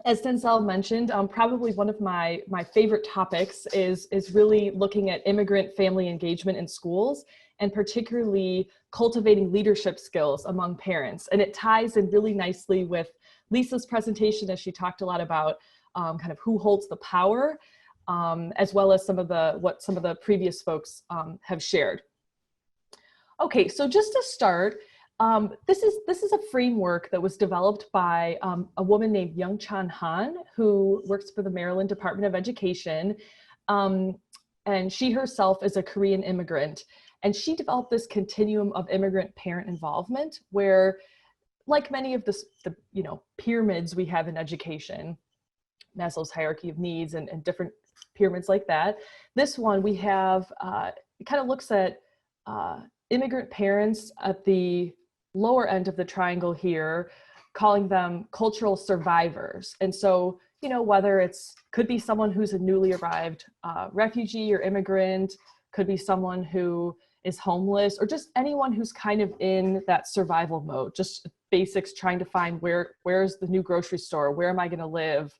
as Denzel mentioned, probably one of my favorite topics is really looking at immigrant family engagement in schools, and particularly cultivating leadership skills among parents. And it ties in really nicely with Lisa's presentation, as she talked a lot about kind of who holds the power, as well as what some of the previous folks have shared. Okay, so just to start, this is a framework that was developed by a woman named Young-Chan Han, who works for the Maryland Department of Education. And she herself is a Korean immigrant. And she developed this continuum of immigrant parent involvement where, like many of the pyramids we have in education, Maslow's hierarchy of needs and different pyramids like that, this one we have, it kind of looks at immigrant parents at the lower end of the triangle here, calling them cultural survivors. And so, whether could be someone who's a newly arrived refugee or immigrant, could be someone who is homeless, or just anyone who's kind of in that survival mode, just basics, trying to find where's the new grocery store, where am I gonna live,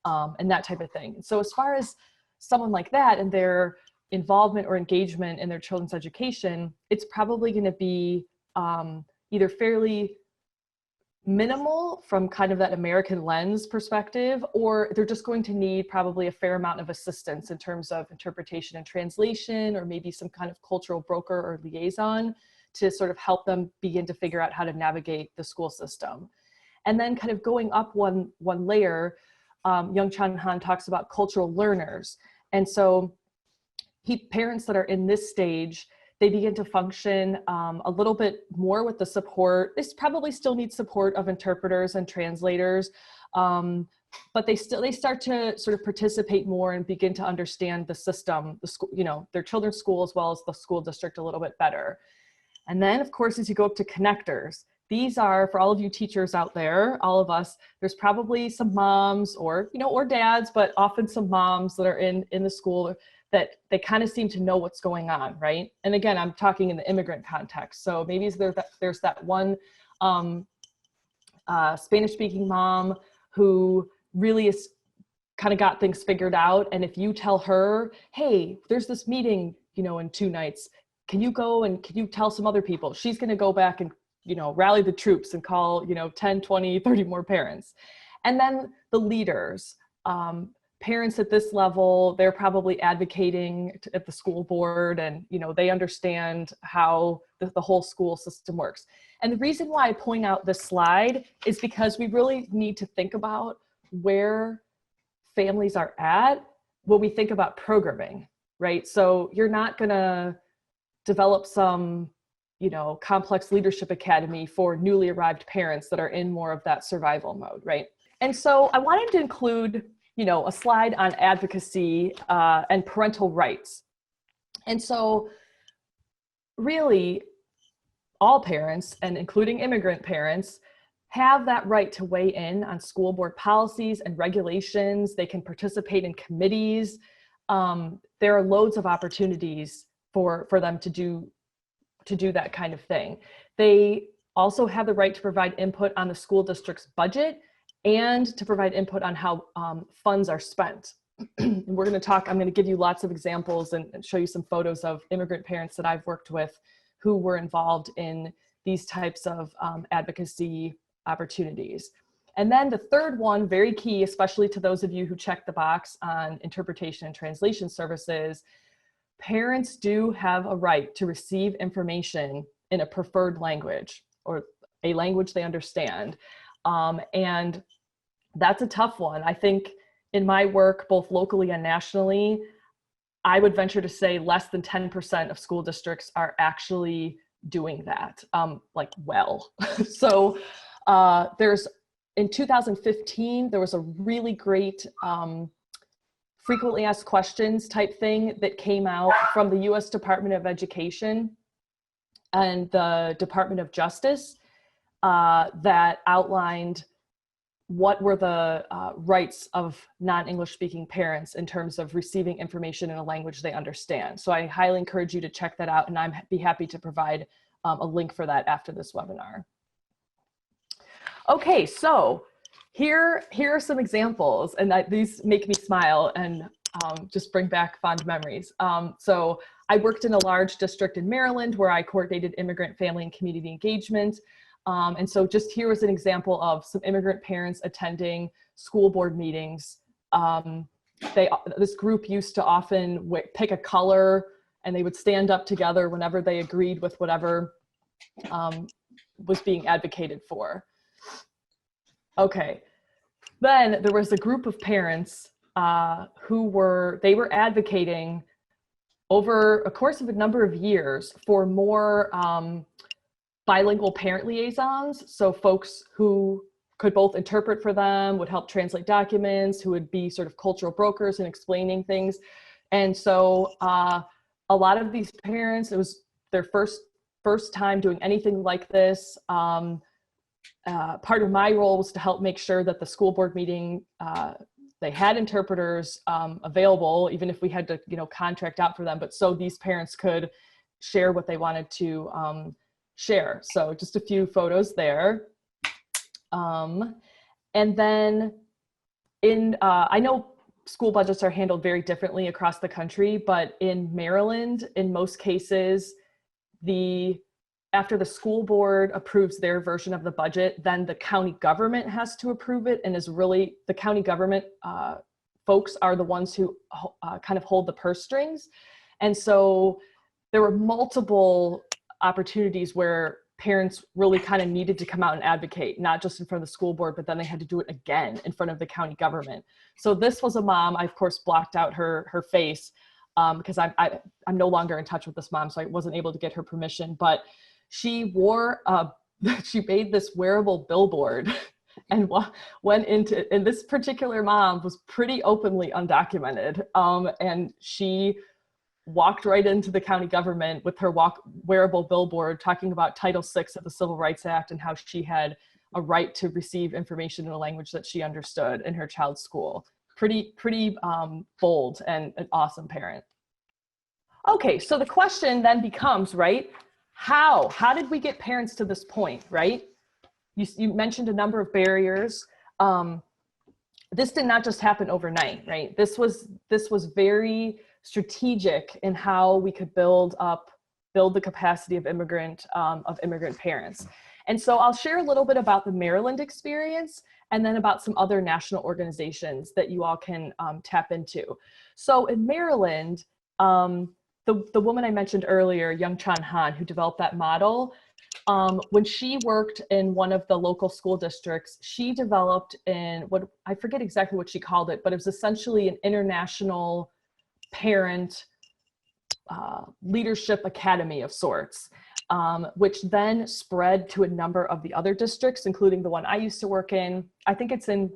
and that type of thing. So as far as someone like that and their involvement or engagement in their children's education, it's probably gonna be either fairly minimal from kind of that American lens perspective, or they're just going to need probably a fair amount of assistance in terms of interpretation and translation, or maybe some kind of cultural broker or liaison to sort of help them begin to figure out how to navigate the school system. And then kind of going up one layer, Young-Chan Han talks about cultural learners. And so parents that are in this stage, they begin to function a little bit more with the support. They probably still need support of interpreters and translators, but they start to sort of participate more and begin to understand the system, the school, their children's school as well as the school district a little bit better. And then, of course, as you go up to connectors, these are, for all of you teachers out there, all of us, there's probably some moms or dads, but often some moms that are in the school that they kind of seem to know what's going on, right? And again, I'm talking in the immigrant context. So maybe there's that one Spanish-speaking mom who really is kind of got things figured out. And if you tell her, hey, there's this meeting, in 2 nights, can you go and can you tell some other people? She's going to go back and, rally the troops and call, 10, 20, 30 more parents. And then the leaders, parents at this level, they're probably advocating at the school board, and they understand how the whole school system works. And the reason why I point out this slide is because we really need to think about where families are at when we think about programming, right? So you're not gonna develop some complex leadership academy for newly arrived parents that are in more of that survival mode, right? And so I wanted to include a slide on advocacy and parental rights. And so really all parents, and including immigrant parents, have that right to weigh in on school board policies and regulations. They can participate in committees. There are loads of opportunities for them to do that kind of thing. They also have the right to provide input on the school district's budget and to provide input on how funds are spent. And we're going to I'm going to give you lots of examples and show you some photos of immigrant parents that I've worked with who were involved in these types of advocacy opportunities. And then the third one, very key, especially to those of you who check the box on interpretation and translation services, parents do have a right to receive information in a preferred language, or a language they understand. And that's a tough one. I think in my work, both locally and nationally, I would venture to say less than 10% of school districts are actually doing that, well. So in 2015, there was a really great frequently asked questions type thing that came out from the US Department of Education and the Department of Justice that outlined what were the rights of non-English speaking parents in terms of receiving information in a language they understand. So I highly encourage you to check that out, and I'd be happy to provide a link for that after this webinar. Okay, so here are some examples, and these make me smile and just bring back fond memories. So I worked in a large district in Maryland where I coordinated immigrant family and community engagement. And so just here was an example of some immigrant parents attending school board meetings. This group used to often pick a color, and they would stand up together whenever they agreed with whatever was being advocated for. Okay, then there was a group of parents who were advocating over a course of a number of years for more bilingual parent liaisons. So folks who could both interpret for them, would help translate documents, who would be sort of cultural brokers and explaining things. And so a lot of these parents, it was their first time doing anything like this. Part of my role was to help make sure that the school board meeting, they had interpreters available, even if we had to, contract out for them, but so these parents could share what they wanted to share. So just a few photos there. And then I know school budgets are handled very differently across the country, but in Maryland, in most cases, after the school board approves their version of the budget, then the county government has to approve it, and the county government folks are the ones who kind of hold the purse strings. And so there were multiple opportunities where parents really kind of needed to come out and advocate, not just in front of the school board, but then they had to do it again in front of the county government. So this was a mom. I, of course, blocked out her face because I'm no longer in touch with this mom, so I wasn't able to get her permission. But she she made this wearable billboard and went into, and this particular mom was pretty openly undocumented. And she walked right into the county government with her wearable billboard talking about Title VI of the Civil Rights Act and how she had a right to receive information in a language that she understood in her child's school. Pretty bold and an awesome parent. Okay, so the question then becomes, right? How did we get parents to this point, right? You mentioned a number of barriers. This did not just happen overnight, right? This was very strategic in how we could build the capacity of immigrant parents. And so I'll share a little bit about the Maryland experience and then about some other national organizations that you all can tap into. So in Maryland, the woman I mentioned earlier, Young Chan Han, who developed that model, when she worked in one of the local school districts, she developed I forget exactly what she called it, but it was essentially an international parent leadership academy of sorts, which then spread to a number of the other districts, including the one I used to work in. I think it's in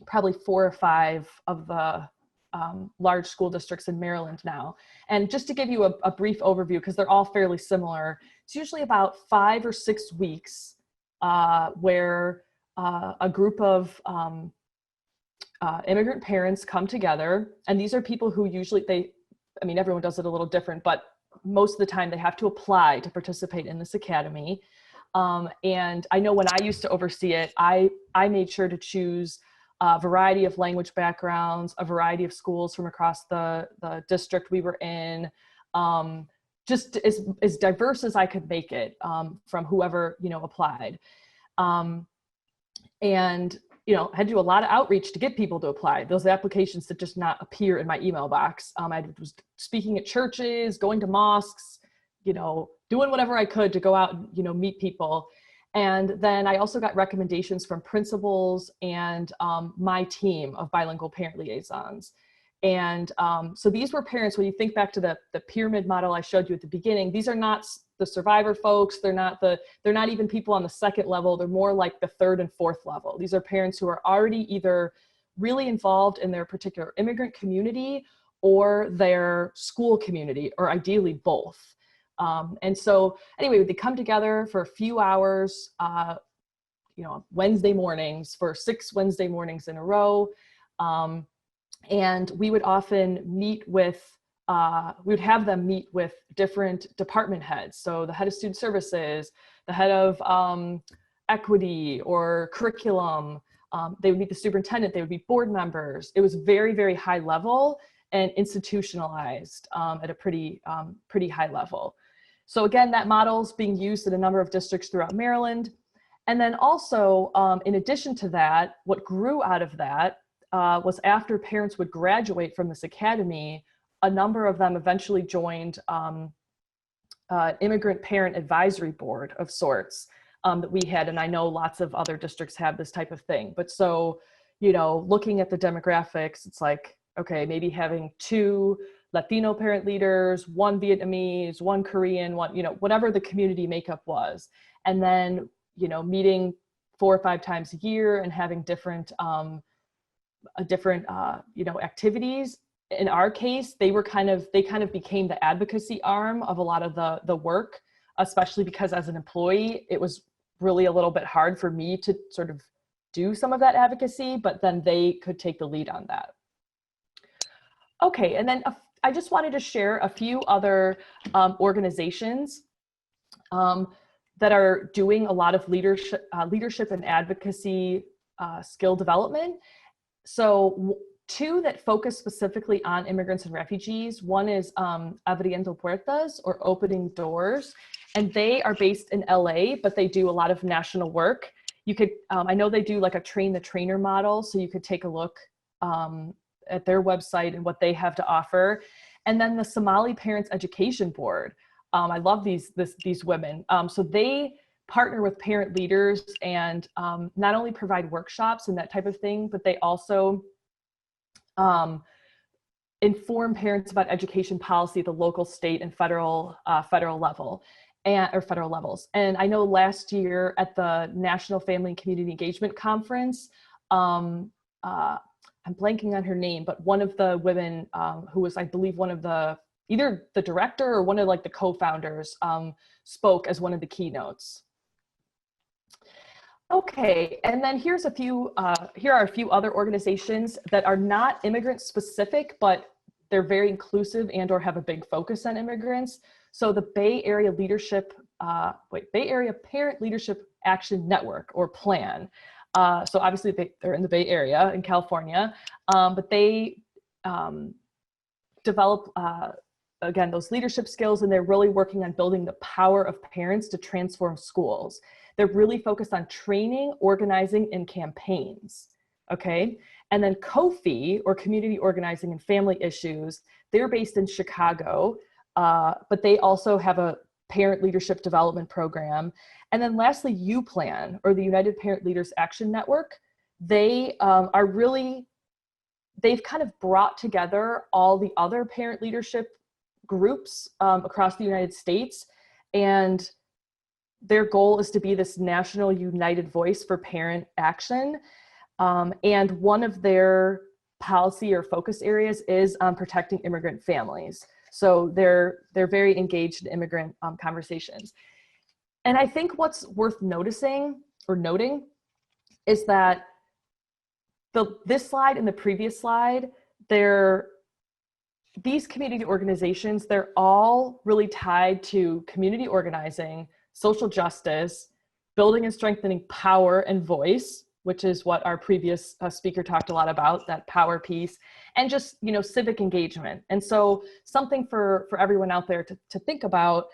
probably 4 or 5 of the large school districts in Maryland now. And just to give you a brief overview, because they're all fairly similar, it's usually about 5 or 6 weeks where a group of immigrant parents come together, and these are people who usually everyone does it a little different, but most of the time they have to apply to participate in this academy. And I know when I used to oversee it, I made sure to choose a variety of language backgrounds, a variety of schools from across the district we were in, just as diverse as I could make it from whoever, applied. And I had to do a lot of outreach to get people to apply. Those applications did just not appear in my email box. I was speaking at churches, going to mosques, doing whatever I could to go out and, meet people. And then I also got recommendations from principals and my team of bilingual parent liaisons. And so these were parents, when you think back to the pyramid model I showed you at the beginning, these are not the survivor folks. They're not even people on the second level. They're more like the third and fourth level. These are parents who are already either really involved in their particular immigrant community or their school community, or ideally both. And so anyway, they come together for a few hours, Wednesday mornings, for 6 Wednesday mornings in a row. And we would often meet with, we would have them meet with different department heads. So the head of student services, the head of equity or curriculum, They would meet the superintendent, they would be board members. It was very, very high level and institutionalized at a pretty high level. So again, that model is being used in a number of districts throughout Maryland. And then also, in addition to that, what grew out of that was after parents would graduate from this academy, a number of them eventually joined immigrant parent advisory board of sorts that we had. And I know lots of other districts have this type of thing. But so, looking at the demographics, it's like, okay, maybe having 2 Latino parent leaders, 1 Vietnamese, 1 Korean, 1, whatever the community makeup was. And then, meeting 4 or 5 times a year and having different activities. In our case, they kind of became the advocacy arm of a lot of the work, especially because as an employee, it was really a little bit hard for me to sort of do some of that advocacy, but then they could take the lead on that. Okay, and then I just wanted to share a few other organizations that are doing a lot of leadership and advocacy skill development. So 2 that focus specifically on immigrants and refugees. One is Abriendo Puertas, or Opening Doors, and they are based in LA, but they do a lot of national work. You could, I know they do like a train the trainer model, so you could take a look at their website and what they have to offer. And then the Somali Parents Education Board. I love these women. So they partner with parent leaders and not only provide workshops and that type of thing, but they also inform parents about education policy at the local, state, and federal level, or federal levels. And I know last year at the National Family and Community Engagement Conference, I'm blanking on her name, but one of the women who was, I believe, one of the, either the director or one of like the co-founders spoke as one of the keynotes. Okay, and then here are a few other organizations that are not immigrant specific, but they're very inclusive and or have a big focus on immigrants. So the Bay Area Parent Leadership Action Network, or PLAN. So obviously they're in the Bay Area in California, but they develop, again, those leadership skills, and they're really working on building the power of parents to transform schools. They're really focused on training, organizing, and campaigns, okay? And then COFI, or Community Organizing and Family Issues, they're based in Chicago, but they also have a parent leadership development program. And then lastly, UPLAN, or the United Parent Leaders Action Network. They they've kind of brought together all the other parent leadership groups across the United States, and their goal is to be this national united voice for parent action. And one of their policy or focus areas is on protecting immigrant families. So they're very engaged in immigrant conversations. And I think what's worth noticing or noting is that this slide and the previous slide, these community organizations, they're all really tied to community organizing, social justice, building and strengthening power and voice, which is what our previous speaker talked a lot about, that power piece, and just, civic engagement. And so something for everyone out there to think about,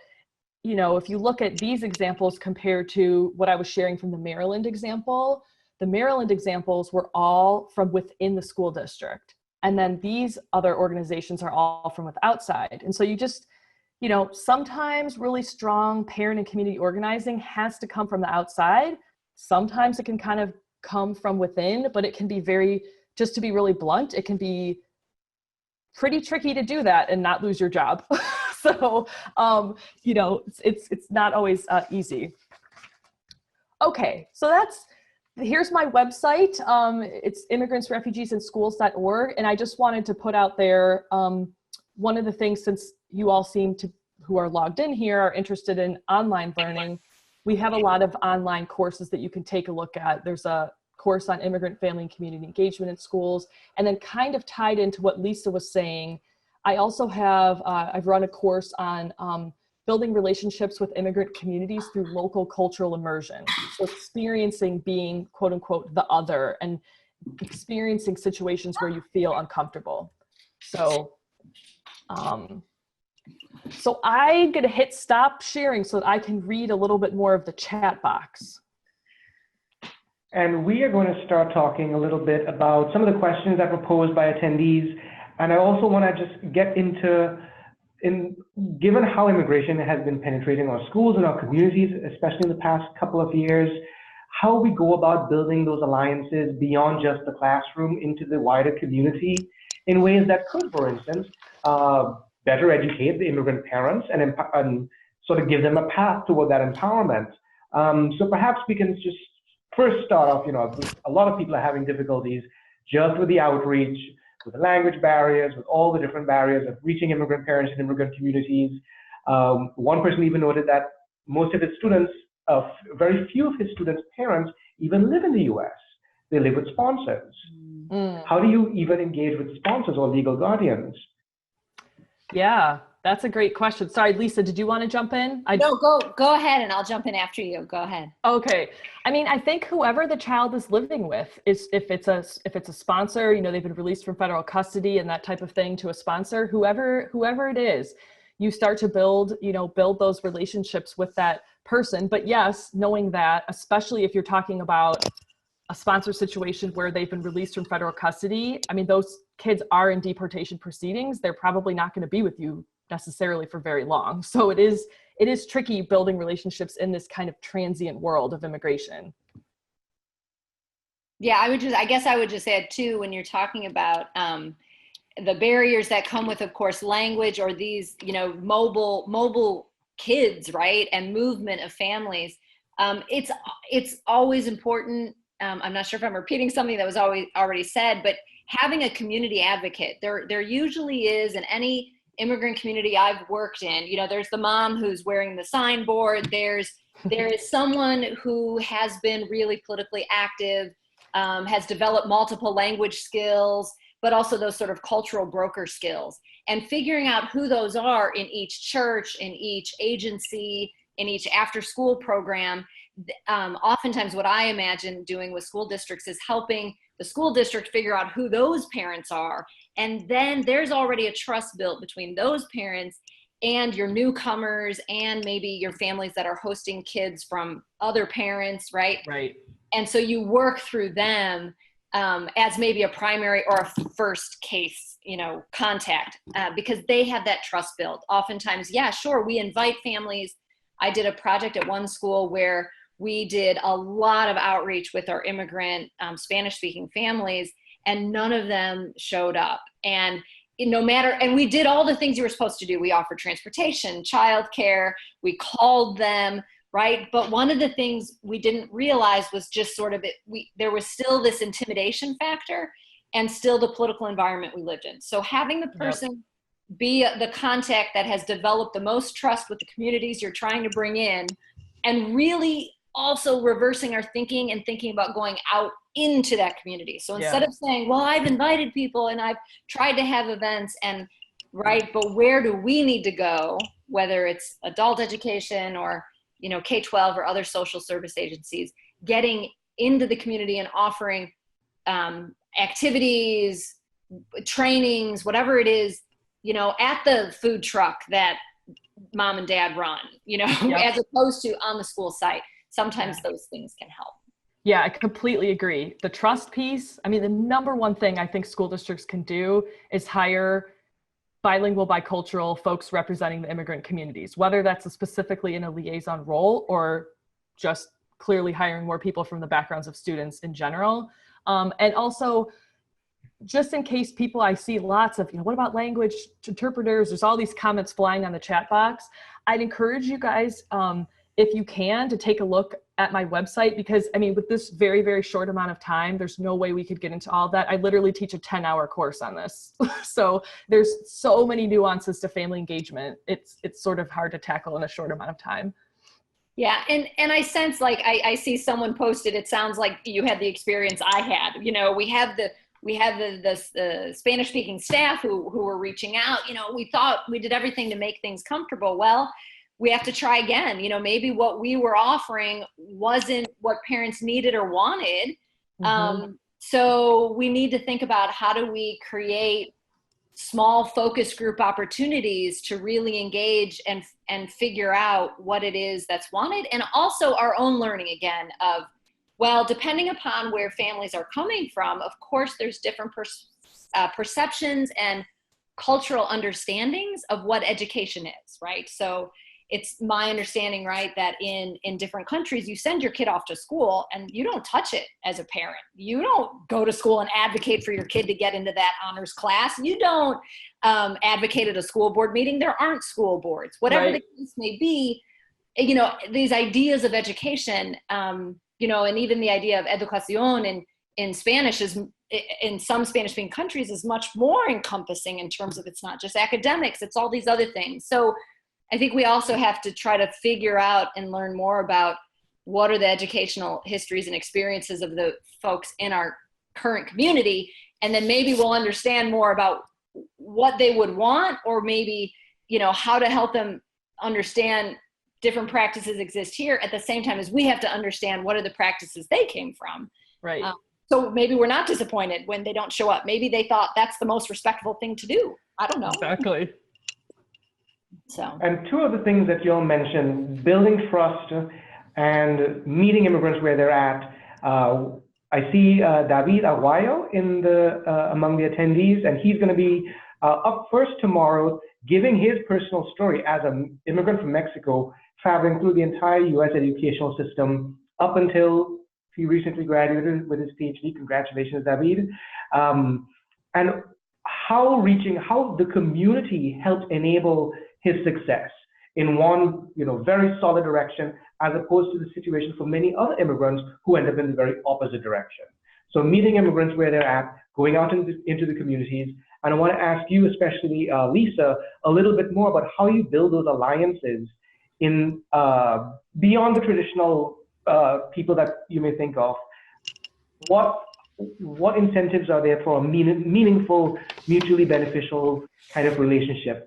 if you look at these examples compared to what I was sharing from the Maryland example, the Maryland examples were all from within the school district. And then these other organizations are all from outside. And so you just, sometimes really strong parent and community organizing has to come from the outside. Sometimes it can kind of come from within, but it can be just to be really blunt, it can be pretty tricky to do that and not lose your job. So, it's not always easy. Okay, so here's my website. It's immigrantsrefugeesandschools.org. And I just wanted to put out there, one of the things, since you all who are logged in here are interested in online learning, we have a lot of online courses that you can take a look at. There's a course on immigrant family and community engagement in schools. And then kind of tied into what Lisa was saying, I also have, I've run a course on building relationships with immigrant communities through local cultural immersion. So experiencing being quote unquote the other and experiencing situations where you feel uncomfortable. So, so I'm gonna hit stop sharing so that I can read a little bit more of the chat box. And we are going to start talking a little bit about some of the questions that were posed by attendees. And I also want to just get into, given how immigration has been penetrating our schools and our communities, especially in the past couple of years, how we go about building those alliances beyond just the classroom into the wider community in ways that could, for instance, better educate the immigrant parents and sort of give them a path toward that empowerment. So perhaps we can just first start off, a lot of people are having difficulties just with the outreach, with the language barriers, with all the different barriers of reaching immigrant parents and immigrant communities. One person even noted that most of his students, very few of his students' parents even live in the US. They live with sponsors. Mm. How do you even engage with sponsors or legal guardians? Yeah, that's a great question. Sorry, Lisa, did you want to jump in? No, go ahead and I'll jump in after you. Go ahead. Okay. I mean, I think whoever the child is living with is, if it's a sponsor, they've been released from federal custody and that type of thing, to a sponsor, whoever it is, you start to build those relationships with that person. But yes, knowing that, especially if you're talking about a sponsor situation where they've been released from federal custody, I mean, those kids are in deportation proceedings. They're probably not going to be with you necessarily for very long. So it is tricky building relationships in this kind of transient world of immigration. Yeah, I guess I would just add too, when you're talking about the barriers that come with, of course, language or these, mobile kids, right? And movement of families. It's always important. I'm not sure if I'm repeating something that was already said, but having a community advocate, there usually is in any immigrant community I've worked in. There's the mom who's wearing the signboard. There is someone who has been really politically active, has developed multiple language skills, but also those sort of cultural broker skills. And figuring out who those are in each church, in each agency, in each after-school program. Oftentimes what I imagine doing with school districts is helping the school district figure out who those parents are. And then there's already a trust built between those parents and your newcomers and maybe your families that are hosting kids from other parents, right? Right. And so you work through them as maybe a primary or a first case, contact, because they have that trust built. Oftentimes, yeah, sure, we invite families. I did a project at one school where we did a lot of outreach with our immigrant Spanish-speaking families, and none of them showed up. And and we did all the things you were supposed to do. We offered transportation, childcare, we called them, right? But one of the things we didn't realize was just sort of there was still this intimidation factor and still the political environment we lived in. So having the person be the contact that has developed the most trust with the communities you're trying to bring in, and really also reversing our thinking and thinking about going out into that community. So instead of saying, well, I've invited people and I've tried to have events right, but where do we need to go, whether it's adult education or, K-12 or other social service agencies, getting into the community and offering activities, trainings, whatever it is, at the food truck that mom and dad run, as opposed to on the school site. Sometimes those things can help. Yeah, I completely agree. The trust piece, I mean, the number one thing I think school districts can do is hire bilingual, bicultural folks representing the immigrant communities, whether that's specifically in a liaison role or just clearly hiring more people from the backgrounds of students in general. And also, just in case people, I see lots of, what about language interpreters? There's all these comments flying on the chat box. I'd encourage you guys, if you can, to take a look at my website, because I mean, with this very, very short amount of time, there's no way we could get into all of that. I literally teach a 10-hour course on this. So there's so many nuances to family engagement. It's sort of hard to tackle in a short amount of time. Yeah, and I sense, like, I see someone posted, it sounds like you had the experience I had. We have the Spanish-speaking staff who were reaching out. We thought we did everything to make things comfortable. Well, we have to try again. Maybe what we were offering wasn't what parents needed or wanted. So we need to think about, how do we create small focus group opportunities to really engage and figure out what it is that's wanted. And also our own learning again of, well, depending upon where families are coming from, of course, there's different perceptions and cultural understandings of what education is, right? So it's my understanding, right, that in different countries, you send your kid off to school and you don't touch it as a parent. You don't go to school and advocate for your kid to get into that honors class. You don't advocate at a school board meeting. There aren't school boards. Whatever the case may be, these ideas of education, and even the idea of educación in Spanish is, in some Spanish-speaking countries, is much more encompassing in terms of, it's not just academics, it's all these other things. So I think we also have to try to figure out and learn more about what are the educational histories and experiences of the folks in our current community. And then maybe we'll understand more about what they would want, or maybe, how to help them understand different practices exist here at the same time as we have to understand what are the practices they came from. Right. So maybe we're not disappointed when they don't show up. Maybe they thought that's the most respectful thing to do. I don't know. Exactly. So. And two of the things that you'll mention, building trust and meeting immigrants where they're at. I see David Aguayo among the attendees, and he's going to be up first tomorrow, giving his personal story as an immigrant from Mexico, traveling through the entire U.S. educational system up until he recently graduated with his PhD. Congratulations, David. And how the community helped enable his success in one, very solid direction, as opposed to the situation for many other immigrants who end up in the very opposite direction. So meeting immigrants where they're at, going out into the communities. And I want to ask you, especially Lisa, a little bit more about how you build those alliances in beyond the traditional people that you may think of. What incentives are there for a meaningful, mutually beneficial kind of relationship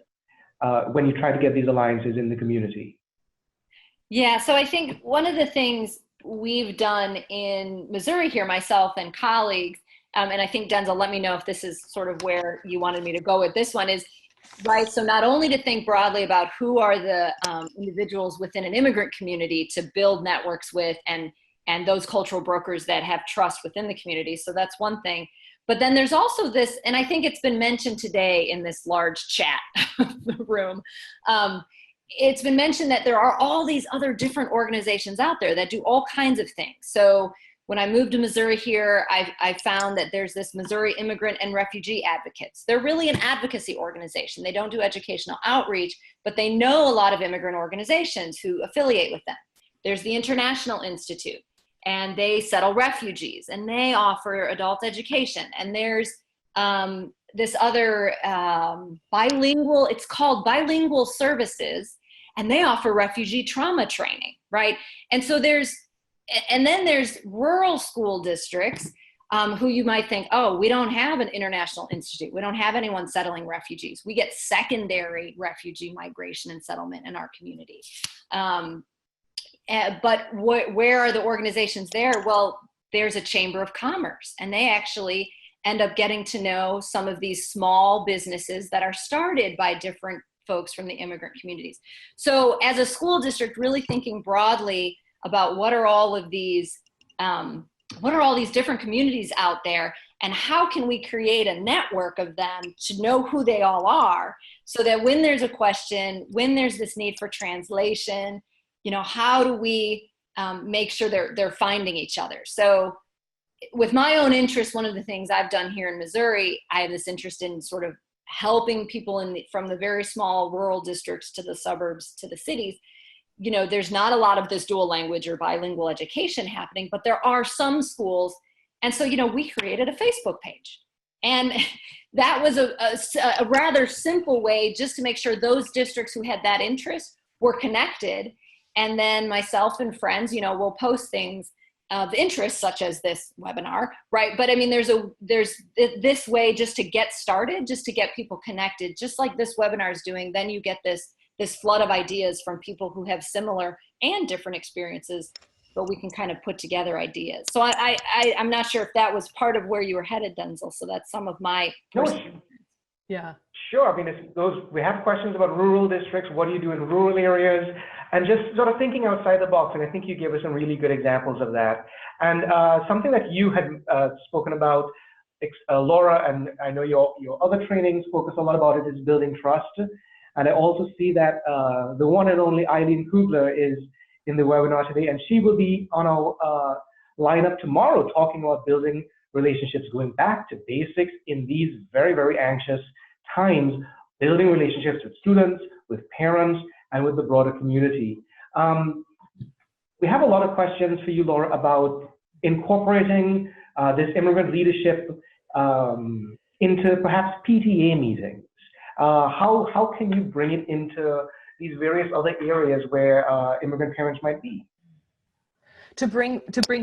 when you try to get these alliances in the community? Yeah, so I think one of the things we've done in Missouri here, myself and colleagues, and I think Denzel, let me know if this is sort of where you wanted me to go with this one, is, right, so not only to think broadly about who are the individuals within an immigrant community to build networks with, and those cultural brokers that have trust within the community. So that's one thing. But then there's also this, and I think it's been mentioned today in this large chat room, it's been mentioned that there are all these other different organizations out there that do all kinds of things. So when I moved to Missouri here, I found that there's this Missouri Immigrant and Refugee Advocates. They're really an advocacy organization. They don't do educational outreach, but they know a lot of immigrant organizations who affiliate with them. There's the International Institute, and they settle refugees, and they offer adult education. And there's this other bilingual, it's called Bilingual Services, and they offer refugee trauma training, right? And so then there's rural school districts who you might think, oh, we don't have an international institute. We don't have anyone settling refugees. We get secondary refugee migration and settlement in our community. But where are the organizations there? Well, there's a Chamber of Commerce, and they actually end up getting to know some of these small businesses that are started by different folks from the immigrant communities. So as a school district, really thinking broadly about what are all these different communities out there, and how can we create a network of them to know who they all are, so that when there's a question, when there's this need for translation, how do we make sure they're finding each other? So with my own interest, one of the things I've done here in Missouri, I have this interest in sort of helping people from the very small rural districts to the suburbs to the cities. There's not a lot of this dual language or bilingual education happening, but there are some schools. And so, we created a Facebook page. And that was a rather simple way just to make sure those districts who had that interest were connected. And then myself and friends, will post things of interest, such as this webinar, right? But I mean, there's this way just to get started, just to get people connected, just like this webinar is doing. Then you get this this flood of ideas from people who have similar and different experiences, but we can kind of put together ideas. So I'm not sure if that was part of where you were headed, Denzel. So that's some of my Yeah. Sure. I mean, we have questions about rural districts. What do you do in rural areas? And just sort of thinking outside the box. And I think you gave us some really good examples of that. And something that you had spoken about, Laura, and I know your other trainings focus a lot about it, is building trust. And I also see that the one and only Eileen Kugler is in the webinar today, and she will be on our lineup tomorrow talking about building relationships, going back to basics in these very, very anxious times, building relationships with students, with parents, and with the broader community. We have a lot of questions for you, Laura, about incorporating this immigrant leadership into perhaps PTA meetings. How can you bring it into these various other areas where immigrant parents might be? To bring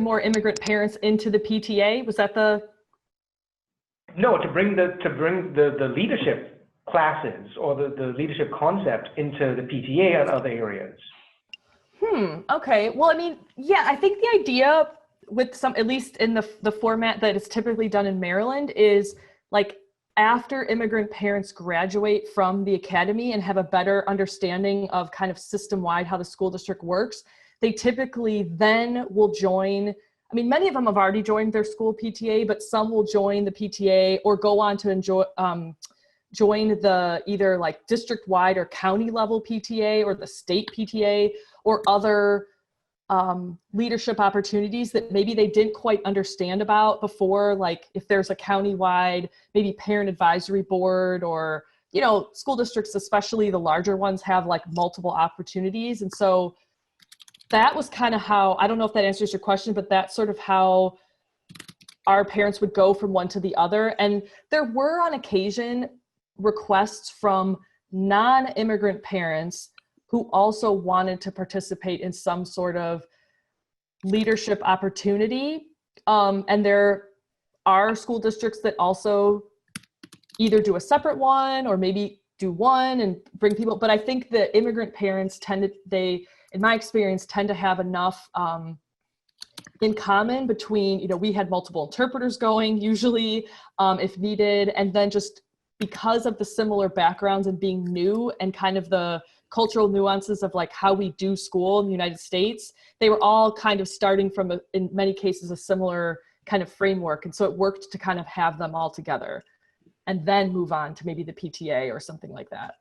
more immigrant parents into the PTA? Was that the? No, to bring the leadership classes or the leadership concept into the PTA and other areas. Okay. Well, I mean, yeah, I think the idea with some, at least in the format that is typically done in Maryland, is like after immigrant parents graduate from the academy and have a better understanding of kind of system-wide how the school district works, they typically then will join. I mean, many of them have already joined their school PTA, but some will join the PTA or go on to join the either like district-wide or county level PTA or the state PTA or other leadership opportunities that maybe they didn't quite understand about before. Like if there's a county-wide, maybe parent advisory board, or, you know, school districts, especially the larger ones, have like multiple opportunities. And so that was kind of how, I don't know if that answers your question, but that's sort of how our parents would go from one to the other. And there were on occasion requests from non-immigrant parents who also wanted to participate in some sort of leadership opportunity. And there are school districts that also either do a separate one or maybe do one and bring people. But I think the immigrant parents in my experience, tend to have enough in common between, you know, we had multiple interpreters going usually if needed. And then just because of the similar backgrounds and being new and kind of the cultural nuances of like how we do school in the United States, they were all kind of starting from, in many cases, a similar kind of framework. And so it worked to kind of have them all together and then move on to maybe the PTA or something like that.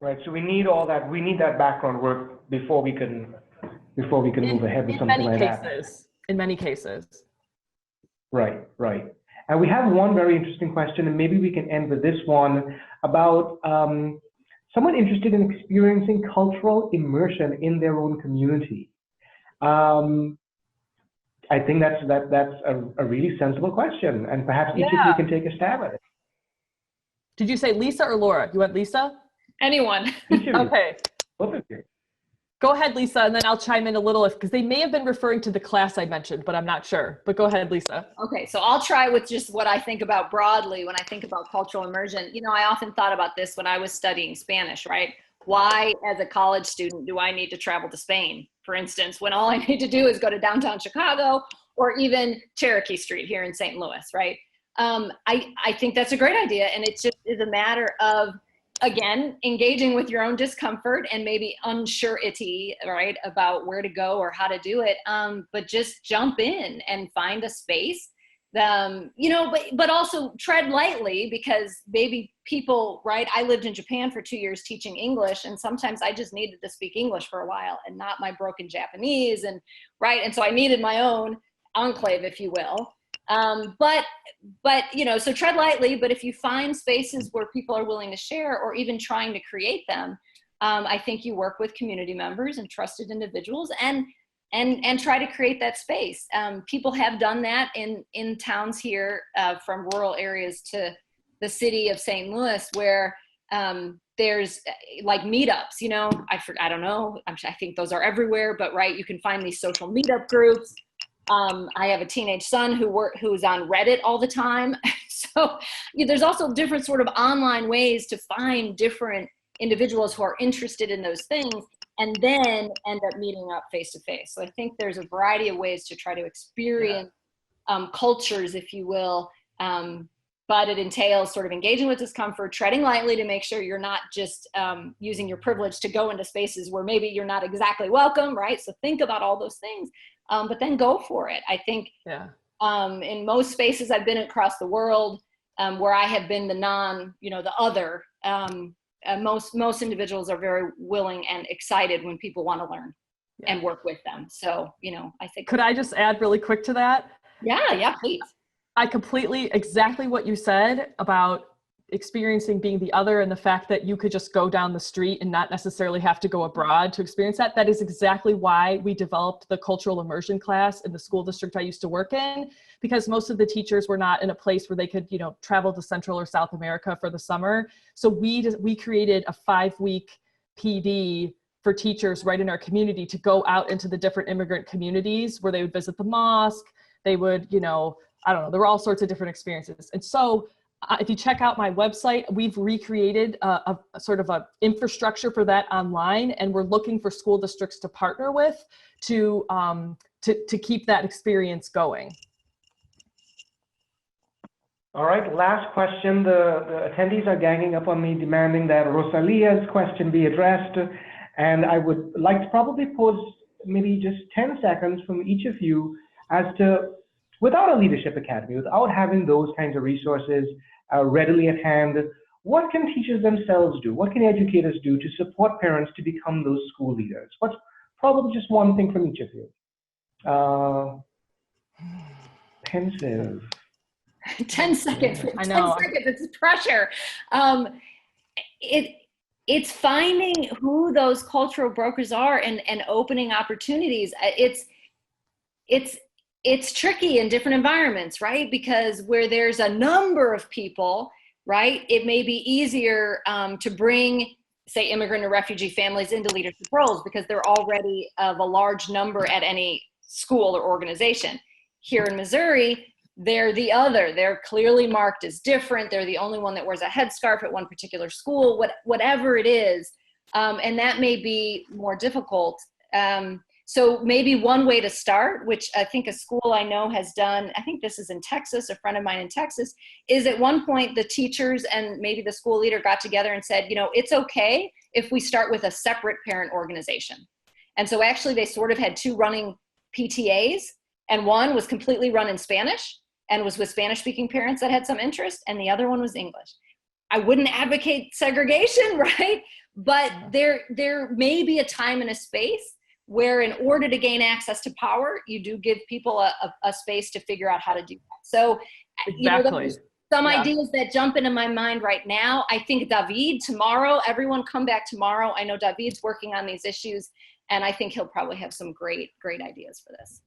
Right. So we need all that. We need that background work before we can move ahead with something like that. In many cases. Right. Right. And we have one very interesting question, and maybe we can end with this one about someone interested in experiencing cultural immersion in their own community. I think that's a really sensible question, and perhaps each of you can take a stab at it. Did you say Lisa or Laura? You want Lisa? Anyone. Okay. Both of you. Go ahead, Lisa, and then I'll chime in a little because they may have been referring to the class I mentioned, but I'm not sure. But go ahead, Lisa. Okay, so I'll try with just what I think about broadly when I think about cultural immersion. You know, I often thought about this when I was studying Spanish, right? Why, as a college student, do I need to travel to Spain, for instance, when all I need to do is go to downtown Chicago or even Cherokee Street here in St. Louis, right? I think that's a great idea, and it just is a matter of, again, engaging with your own discomfort and maybe unsurety, right, about where to go or how to do it. But just jump in and find a space, you know, but also tread lightly, because maybe people, right, I lived in Japan for 2 years teaching English, and sometimes I just needed to speak English for a while and not my broken Japanese, and right, and so I needed my own enclave, if you will. But, you know, so tread lightly, but if you find spaces where people are willing to share or even trying to create them, I think you work with community members and trusted individuals and try to create that space. People have done that in towns here, from rural areas to the city of St. Louis, where there's like meetups, you know, I don't know, I think those are everywhere, but right, you can find these social meetup groups. I have a teenage son who's on Reddit all the time. So there's also different sort of online ways to find different individuals who are interested in those things, and then end up meeting up face to face. So I think there's a variety of ways to try to experience cultures, if you will, but it entails sort of engaging with discomfort, treading lightly to make sure you're not just using your privilege to go into spaces where maybe you're not exactly welcome, right? So think about all those things, but then go for it. I think in most spaces I've been across the world where I have been the other, most individuals are very willing and excited when people want to learn and work with them. So, I think. Could I just add really quick to that? Yeah, please. I exactly what you said about experiencing being the other and the fact that you could just go down the street and not necessarily have to go abroad to experience that. That is exactly why we developed the cultural immersion class in the school district I used to work in, because most of the teachers were not in a place where they could, travel to Central or South America for the summer. So we created a 5-week PD for teachers right in our community to go out into the different immigrant communities where they would visit the mosque. They would, I don't know, there were all sorts of different experiences. And so if you check out my website, we've recreated a sort of a infrastructure for that online, and we're looking for school districts to partner with to keep that experience going. All right, last question. The attendees are ganging up on me, demanding that Rosalia's question be addressed. And I would like to probably pose maybe just 10 seconds from each of you as to, without a leadership academy, without having those kinds of resources readily at hand, what can teachers themselves do? What can educators do to support parents to become those school leaders? What's probably just one thing from each of you? Pensive. 10 seconds. I know. 10 seconds. It's pressure. It's finding who those cultural brokers are and opening opportunities. It's tricky in different environments, right? Because where there's a number of people, right, it may be easier to bring, say, immigrant or refugee families into leadership roles because they're already of a large number at any school or organization. Here in Missouri, they're the other. They're clearly marked as different. They're the only one that wears a headscarf at one particular school, whatever it is. And that may be more difficult. So maybe one way to start, which I think a school I know has done, I think this is in Texas, a friend of mine in Texas, is at one point the teachers and maybe the school leader got together and said, it's okay if we start with a separate parent organization. And so actually they sort of had 2 running PTAs, and one was completely run in Spanish and was with Spanish-speaking parents that had some interest, and the other one was English. I wouldn't advocate segregation, right? But there may be a time and a space where in order to gain access to power, you do give people a space to figure out how to do that. So, exactly. Some ideas that jump into my mind right now. I think David, tomorrow, everyone come back tomorrow. I know David's working on these issues, and I think he'll probably have some great ideas for this.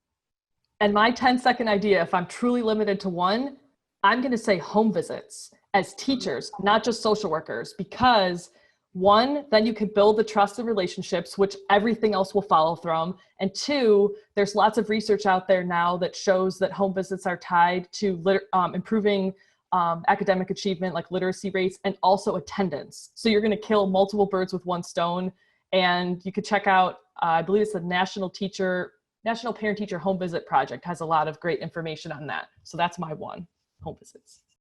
And my 10-second idea, if I'm truly limited to one, I'm going to say home visits as teachers, not just social workers, because 1, then you can build the trust and relationships, which everything else will follow from. And 2, there's lots of research out there now that shows that home visits are tied to improving academic achievement, like literacy rates, and also attendance. So you're going to kill multiple birds with one stone. And you could check out, I believe it's the National Parent Teacher Home Visit Project has a lot of great information on that. So that's my one, home visits.